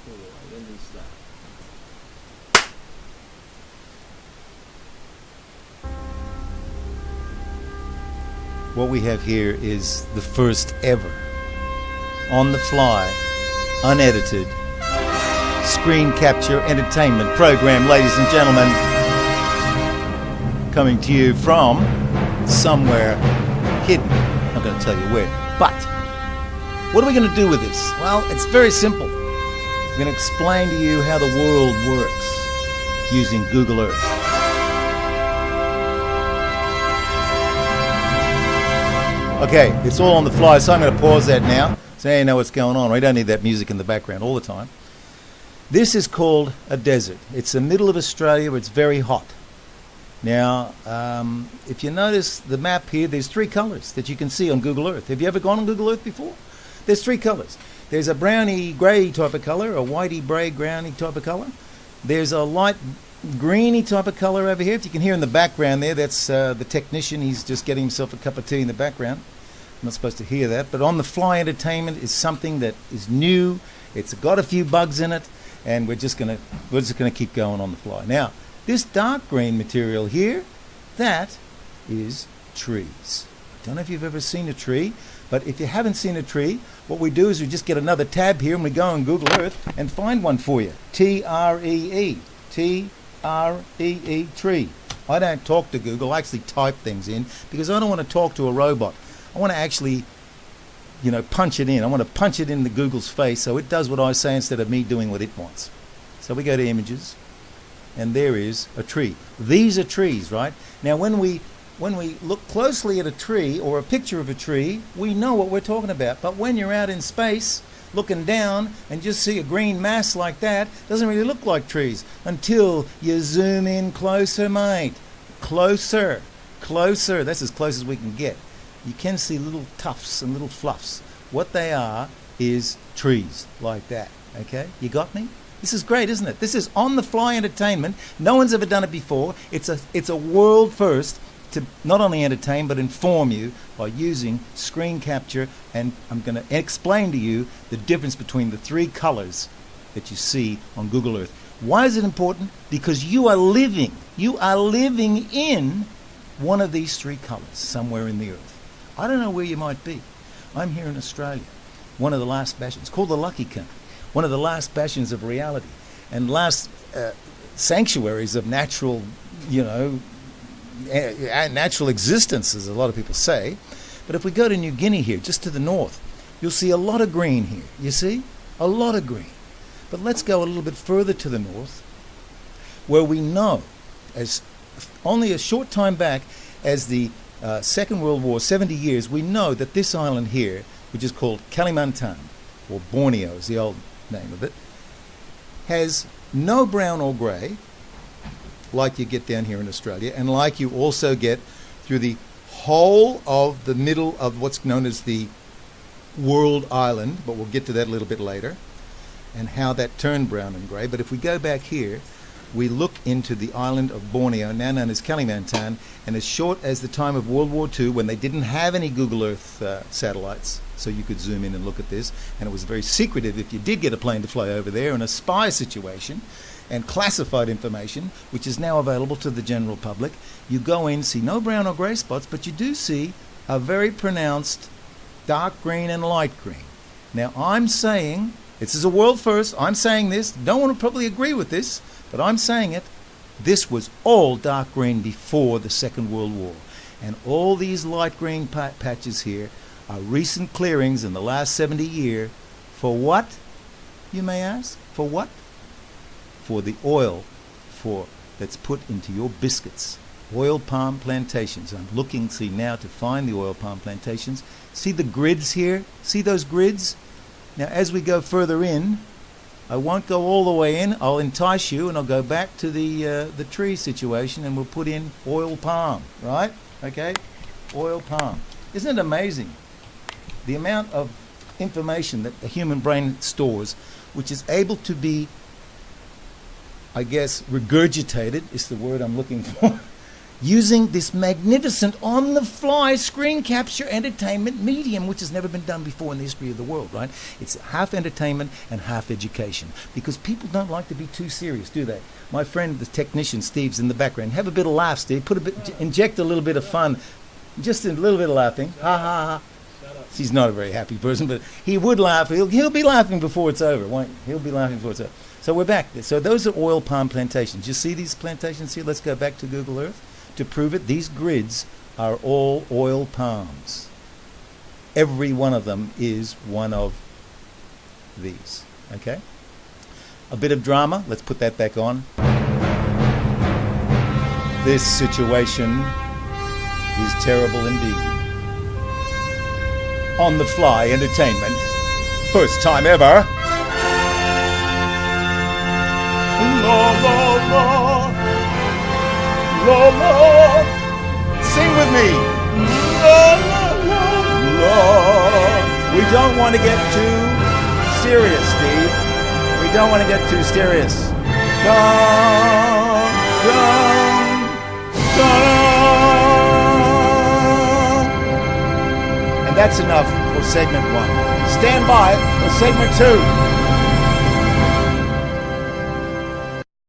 When we start. What we have here is the first ever, on the fly, unedited, screen capture entertainment program, ladies and gentlemen, coming to you from somewhere hidden. I'm not going to tell you where. But what are we going to do with this? Well, it's very simple. I'm going to explain to you how the world works using Google Earth. Okay, it's all on the fly, so I'm going to pause that now so you know what's going on. We don't need that music in the background all the time. This is called a desert. It's the middle of Australia where it's very hot. Now, if you notice the map here, there's three colours that you can see on Google Earth. Have you ever gone on Google Earth before? There's three colours. There's a browny grey type of colour, a whitey grey browny type of colour. There's a light greeny type of colour over here. If you can hear in the background there, that's the technician. He's just getting himself a cup of tea in the background. I'm not supposed to hear that. But on the fly entertainment is something that is new. It's got a few bugs in it, and we're just gonna keep going on the fly. Now, this dark green material here, that is trees. I don't know if you've ever seen a tree, but if you haven't seen a tree, what we do is we just get another tab here and we go on Google Earth and find one for you. T-R-E-E. T-R-E-E, tree. I don't talk to Google. I actually type things in because I don't want to talk to a robot. I want to actually, punch it in. I want to punch it into Google's face so it does what I say instead of me doing what it wants. So we go to images, and there is a tree. These are trees, right? Now, when we look closely at a tree or a picture of a tree, we know what we're talking about. But when you're out in space looking down and just see a green mass like that, it doesn't really look like trees until you zoom in closer, mate. Closer. That's as close as we can get. You can see little tufts and little fluffs. What they are is trees like that. Okay? You got me? This is great, isn't it? This is on-the-fly entertainment. No one's ever done it before. It's a world first to not only entertain but inform you by using screen capture, and I'm going to explain to you the difference between the three colors that you see on Google Earth. Why is it important? Because you are living in one of these three colors somewhere in the earth. I don't know where you might be. I'm here in Australia, one of the last bastions, called the Lucky Country, one of the last bastions of reality and last sanctuaries of natural, natural existence, as a lot of people say. But if we go to New Guinea here, just to the north, you'll see a lot of green here. You see? A lot of green. But let's go a little bit further to the north, where we know, as only a short time back as the Second World War, 70 years, we know that this island here, which is called Kalimantan, or Borneo is the old name of it, has no brown or grey, like you get down here in Australia, and like you also get through the whole of the middle of what's known as the World Island, but we'll get to that a little bit later, and how that turned brown and grey. But if we go back here, we look into the island of Borneo, now known as Kalimantan, and as short as the time of World War II, when they didn't have any Google Earth satellites, so you could zoom in and look at this, and it was very secretive if you did get a plane to fly over there in a spy situation, and classified information, which is now available to the general public. You go in, see no brown or grey spots, but you do see a very pronounced dark green and light green. Now, I'm saying, this is a world first, I'm saying this, no one will probably agree with this, but I'm saying it, this was all dark green before the Second World War. And all these light green patches here are recent clearings in the last 70 years. For what, you may ask? For what? For the oil that's put into your biscuits. Oil palm plantations. I'm looking, now to find the oil palm plantations. See the grids here? See those grids? Now, as we go further in, I won't go all the way in. I'll entice you, and I'll go back to the tree situation, and we'll put in oil palm, right? Okay? Oil palm. Isn't it amazing? The amount of information that the human brain stores, which is able to be, I guess, regurgitated is the word I'm looking for. using this magnificent on-the-fly screen capture entertainment medium, which has never been done before in the history of the world, right? It's half entertainment and half education, because people don't like to be too serious, do they? My friend, the technician, Steve's in the background. Have a bit of laugh, Steve. Inject a little bit of fun. Just a little bit of laughing. Ha, ha, ha. He's not a very happy person, but he would laugh. He'll be laughing before it's over, won't he? He'll be laughing before it's over. So we're back. So those are oil palm plantations. You see these plantations here? Let's go back to Google Earth to prove it. These grids are all oil palms. Every one of them is one of these. Okay? A bit of drama. Let's put that back on. This situation is terrible indeed. On the fly entertainment. First time ever. La la la. La la. Sing with me. La la la la. We don't want to get too serious, Steve. We don't want to get too serious. Dun, dun, dun. And that's enough for segment 1. Stand by for segment 2.